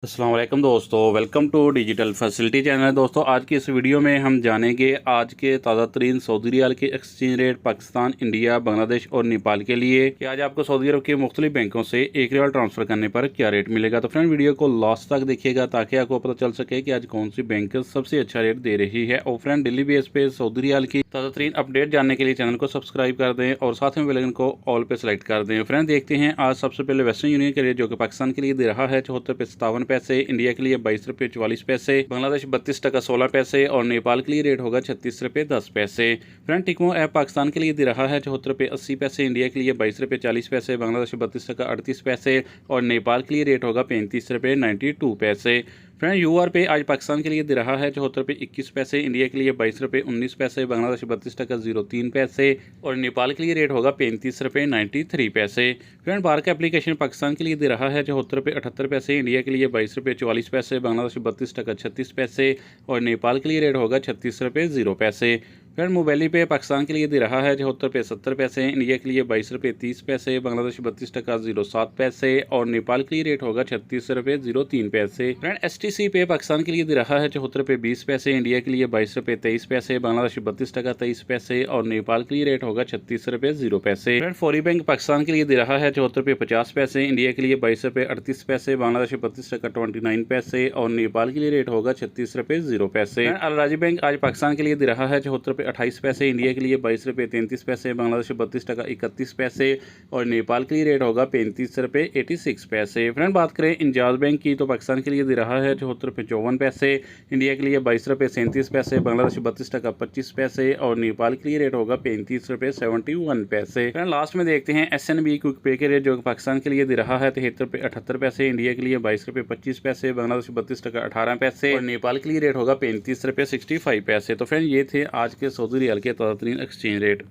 अस्सलाम वालेकुम दोस्तों, welcome to digital facility channel. दोस्तों, आज की इस वीडियो में हम जानेंगे आज के ताज़ा तरीन सऊदी रियाल के exchange rate Pakistan, India, Bangladesh और नेपाल के लिए कि आज आपको सऊदी अरब के मुख्तलिफ बैंकों से एक रियाल ट्रांसफ़र करने पर क्या रेट मिलेगा। तो फ्रेंड, वीडियो को लास्ट तक देखिएगा ताकि आपको पता चल सके कि आज कौन सी बैंक सबसे अच्छा रेट दे रही है। और फ्रेंड, डेली बेस पे सऊदी रियाल की ताज़ा तरीन अपडेट जानने के लिए चैनल को सब्सक्राइब कर दें और साथ में बेल आइकन को ऑल पे सेलेक्ट कर दें। फ्रेंड, देखते हैं आज सबसे पहले वेस्टर्न यूनियन के रेट जो कि पाकिस्तान के लिए दे रहा है 74 रुपये 57 पैसे, इंडिया के लिए 22 रुपये 44 पैसे, बांग्लादेश 32 टका 16 पैसे और नेपाल के लिए रेट होगा 36 रुपये 10 पैसे। फ्रेंड, टिकमो ऐप पाकिस्तान के लिए दे रहा है 74 रुपये 80 पैसे, इंडिया के लिए 22 रुपये 40 पैसे, बांग्लादेश 32 टका 38 पैसे और नेपाल के लिए रेट होगा 35 रुपये 92 पैसे। फ्रेंड, यूआर पे आज पाकिस्तान के लिए दे रहा है 74 रुपये 21 पैसे, इंडिया के लिए 22 रुपये 19 पैसे, बांग्लादेश 32 टका 03 पैसे और नेपाल के लिए रेट होगा 35 रुपये 93 पैसे। फ्रेंड, बार का एप्लीकेशन पाकिस्तान के लिए दे रहा है 74 रुपये 78 पैसे, इंडिया के लिए 22 रुपये 44 पैसे, बांग्लादेश 32 टका 36 पैसे और नेपाल के लिए रेट होगा 36 रुपये 0 पैसे। फ्रेंड, मोबाइली पे पाकिस्तान के लिए दे रहा है 74 रुपये 70 पैसे, इंडिया के लिए 22 रुपये 30 पैसे, बांग्लादेश 32 टका 07 पैसे और नेपाल के लिए रेट होगा 36 रुपये 03 पैसे। फ्रेंड, STC पे पाकिस्तान के लिए दे रहा है 74 रुपये 20 पैसे, इंडिया के लिए 22 रुपये 23 पैसे, बांग्लादेश 32 टका 23 पैसे और नेपाल के लिए रेट होगा 36 रुपये 0 पैसे। फ्रेंड, फौरी बैंक पाकिस्तान के लिए दे रहा है 74 रुपये 50 पैसे, इंडिया के लिए 22 रुपये 38 पैसे, बांग्लादेश 32 टका 29 पैसे और नेपाल के लिए रेट होगा 36 रुपये 0 पैसे। अल राजी बैंक आज पाकिस्तान के लिए दे रहा है 74 रुपये 28 पैसे, इंडिया के लिए 22 रुपये 33 पैसे, बांग्लादेश 32 टका 31 पैसे और नेपाल के लिए रेट होगा 35 रुपये 86 पैसे। फ्रेंड, बात करें इंजाज बैंक की तो पाकिस्तान के लिए दे रहा है 74 रुपये 54 पैसे, इंडिया के लिए 22 रुपये 37 पैसे, बांग्लादेश 32 टका 25 पैसे और नेपाल के लिए रेट होगा 35 रुपये 71 पैसे। फ्रेंड, लास्ट में देखते हैं SNB क्विक पे के रेट जो पाकिस्तान के लिए दे रहा है 73 रुपये 78 पैसे, इंडिया के लिए 22 रुपये 25 पैसे, बांग्लादेश 32 टका 18 पैसे और नेपाल के लिए रेट होगा 35 रुपये 65 पैसे। तो फ्रेंड, ये थे आज के सऊदी रियाल के ताज़ा तरीन एक्सचेंज रेट।